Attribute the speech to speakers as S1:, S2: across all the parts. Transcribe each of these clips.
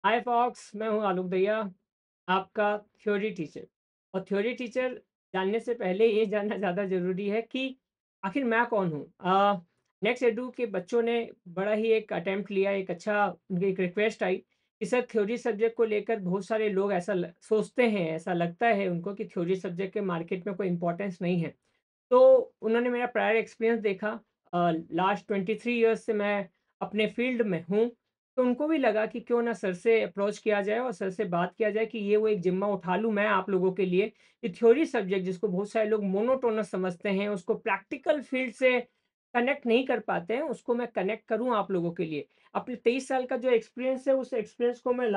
S1: हाय fox, मैं हूँ आलोक दहिया, आपका थ्योरी टीचर। और थ्योरी टीचर जानने से पहले ये जानना ज़्यादा ज़रूरी है कि आखिर मैं कौन हूँ। नेक्स्ट एडू के बच्चों ने बड़ा ही एक अटेम्प्ट लिया, एक अच्छा उनकी एक रिक्वेस्ट आई कि सर थ्योरी सब्जेक्ट को लेकर बहुत सारे लोग ऐसा सोचते हैं, ऐसा लगता है उनको कि थ्योरी सब्जेक्ट के मार्केट में कोई इंपॉर्टेंस नहीं है। तो उन्होंने मेरा प्रायर एक्सपीरियंस देखा। लास्ट 23 इयर्स से मैं अपने फील्ड में हूँ, तो उनको भी लगा कि क्यों ना सर से अप्रोच किया जाए और सर से बात किया जाए कि ये वो एक ज़िम्मा उठा लूँ मैं आप लोगों के लिए कि थ्योरी सब्जेक्ट जिसको बहुत सारे लोग मोनोटोनस समझते हैं, उसको प्रैक्टिकल फील्ड से कनेक्ट नहीं कर पाते हैं, उसको मैं कनेक्ट करूँ आप लोगों के लिए। अपने 23 साल का जो एक्सपीरियंस है, उस एक्सपीरियंस को मैं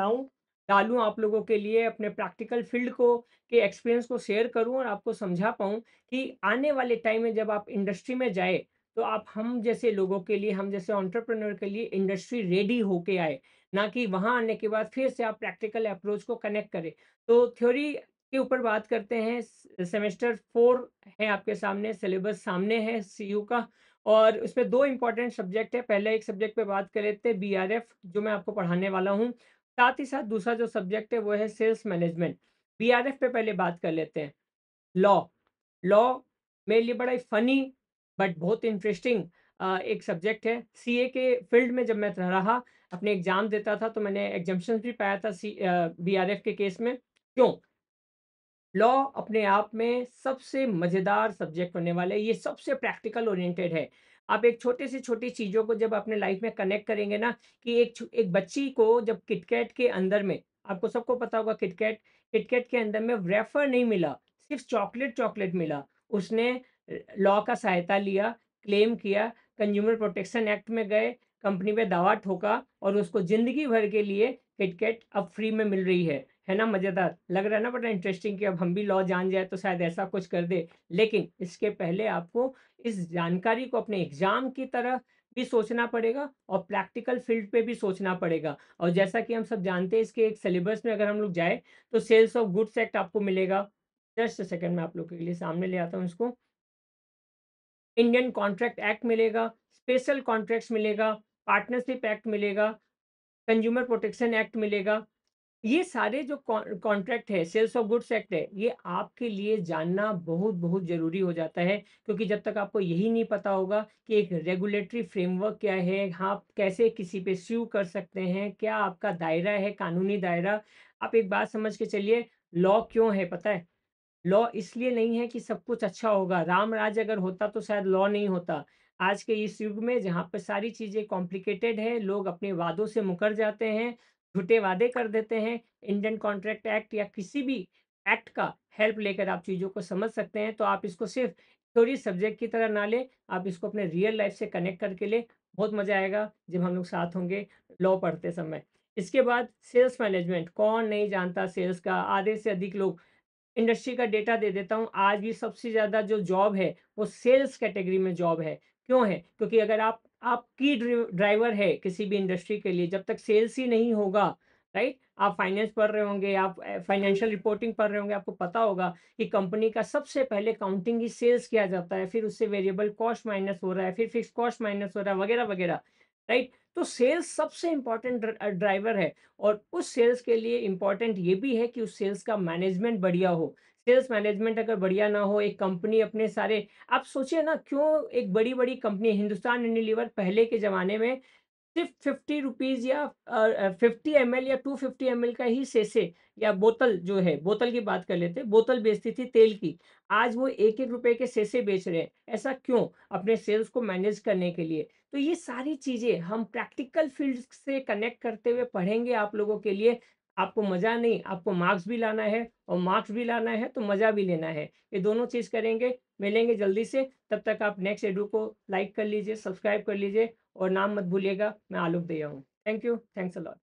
S1: डालूँ आप लोगों के लिए, अपने प्रैक्टिकल फील्ड को के एक्सपीरियंस को शेयर करूँ और आपको समझा पाऊँ कि आने वाले टाइम में जब आप इंडस्ट्री में जाए, तो आप हम जैसे लोगों के लिए, हम जैसे एंटरप्रेन्योर के लिए इंडस्ट्री रेडी होके आए, ना कि वहाँ आने के बाद फिर से आप प्रैक्टिकल अप्रोच को कनेक्ट करें। तो थ्योरी के ऊपर बात करते हैं। सेमेस्टर 4 है आपके सामने, सिलेबस सामने है सीयू का और उसमें 2 इम्पोर्टेंट सब्जेक्ट है। पहले एक सब्जेक्ट पे बात कर लेते हैं बीआरएफ जो मैं आपको पढ़ाने वाला हूँ। साथ ही साथ दूसरा जो सब्जेक्ट है वो है सेल्स मैनेजमेंट। बीआरएफ पे पहले बात कर लेते हैं। लॉ लॉ मेरे लिए बड़ा ही फ़नी बट बहुत इंटरेस्टिंग एक सब्जेक्ट है। सीए के फील्ड में जब मैं रहा, अपने एग्ज़ाम देता था तो मैंने एग्ज़म्पशन्स भी पाया था बीआरएफ के केस में। क्यों? लॉ अपने आप में सबसे मज़ेदार सब्जेक्ट होने वाला है, ये सबसे प्रैक्टिकल ओरिएंटेड है। आप एक छोटी से छोटी चीज़ों को जब अपने लाइफ़ में कनेक्ट करेंगे ना कि एक बच्ची को जब किटकैट के अंदर में आपको सबको पता होगा किटकैट के अंदर में वेफ़र नहीं मिला, सिर्फ़ चॉकलेट मिला। उसने लॉ का सहायता लिया, क्लेम किया, कंज़्यूमर प्रोटेक्शन एक्ट में गए, कंपनी पे दावा ठोका और उसको ज़िंदगी भर के लिए किटकैट अब फ्री में मिल रही है। है ना मज़ेदार? लग रहा है ना बड़ा इंटरेस्टिंग कि अब हम भी लॉ जान जाए तो शायद ऐसा कुछ कर दे। लेकिन इसके पहले आपको इस जानकारी को अपने एग्ज़ाम की तरह भी सोचना पड़ेगा और प्रैक्टिकल फ़ील्ड पे भी सोचना पड़ेगा। और जैसा कि हम सब जानते हैं इसके एक सिलेबस में अगर हम लोग जाएँ तो सेल्स ऑफ गुड्स एक्ट आपको मिलेगा। जस्ट अ सेकंड मैं आप लोगों के लिए सामने ले आता हूँ इसको। इंडियन कॉन्ट्रैक्ट एक्ट मिलेगा, स्पेशल कॉन्ट्रैक्ट्स मिलेगा, पार्टनरशिप एक्ट मिलेगा, कंज्यूमर प्रोटेक्शन एक्ट मिलेगा। ये सारे जो कॉन्ट्रैक्ट है, सेल्स ऑफ गुड्स एक्ट है, ये आपके लिए जानना बहुत-बहुत ज़रूरी हो जाता है, क्योंकि जब तक आपको यही नहीं पता होगा कि एक रेगुलेटरी फ्रेमवर्क क्या है, आप कैसे किसी पे स्यू कर सकते हैं, क्या आपका दायरा है, कानूनी दायरा। आप एक बात समझ के चलिए, लॉ क्यों है पता है? लॉ इसलिए नहीं है कि सब कुछ अच्छा होगा, राम-राज अगर होता तो शायद लॉ नहीं होता। आज के इस युग में जहाँ पे सारी चीज़ें कॉम्प्लिकेटेड है, लोग अपने वादों से मुकर जाते हैं, झूठे वादे कर देते हैं। इंडियन कॉन्ट्रैक्ट एक्ट या किसी भी एक्ट का हेल्प लेकर आप चीज़ों को समझ सकते हैं, तो आप इसको सिर्फ़ थ्योरी सब्जेक्ट की तरह ना लें, आप इसको अपने रियल लाइफ़ से कनेक्ट करके लें। बहुत मज़ा आएगा जब हम लोग साथ होंगे लॉ पढ़ते समय। इसके बाद सेल्स मैनेजमेंट, कौन नहीं जानता सेल्स का, आधे से अधिक लोग। इंडस्ट्री का डेटा दे देता हूँ, आज भी सबसे ज़्यादा जो जॉब है, वो सेल्स कैटेगरी में जॉब है। क्यों है? क्योंकि अगर आप की ड्राइवर है किसी भी इंडस्ट्री के लिए, जब तक सेल्स ही नहीं होगा, राइट? आप फाइनेंस पढ़ रहे होंगे, आप फाइनेंशियल रिपोर्टिंग पढ़ रहे होंगे, आपको पता होगा कि कंपनी का सबसे पहले काउंटिंग ही सेल्स किया जाता है, फिर उससे वेरिएबल कॉस्ट माइनस हो रहा है, फिर फिक्स्ड कॉस्ट माइनस हो रहा है, वगैरह-वगैरह, राइट? तो सेल्स सबसे इम्पोर्टेंट ड्राइवर है। और उस सेल्स के लिए इम्पोर्टेंट ये भी है कि उस सेल्स का मैनेजमेंट बढ़िया हो। सेल्स मैनेजमेंट अगर बढ़िया ना हो, एक कंपनी अपने सारे आप सोचिए ना क्यों एक बड़ी-बड़ी कंपनी हिंदुस्तान यूनिलीवर पहले के ज़माने में सिर्फ़ ₹50 या 50 एमएल या 250 एमएल का ही सेसे या बोतल जो है, बोतल की बात कर लेते हैं, बोतल बेचती थी तेल की। आज वो ₹1-1 के सेसे बेच रहे हैं। ऐसा क्यों? अपने सेल्स को मैनेज करने के लिए। तो ये सारी चीज़ें हम प्रैक्टिकल फ़ील्ड से कनेक्ट करते हुए पढ़ेंगे आप लोगों के लिए। आपको मज़ा नहीं, आपको मार्क्स भी लाना है और मार्क्स भी लाना है तो मज़ा भी लेना है। ये दोनों चीज़ करेंगे, मिलेंगे जल्दी से। तब तक आप नेक्स्ट एडू को लाइक कर लीजिए, सब्सक्राइब कर लीजिए और नाम मत भूलिएगा, मैं आलोक दहिया हूँ। Thank you, thanks a lot.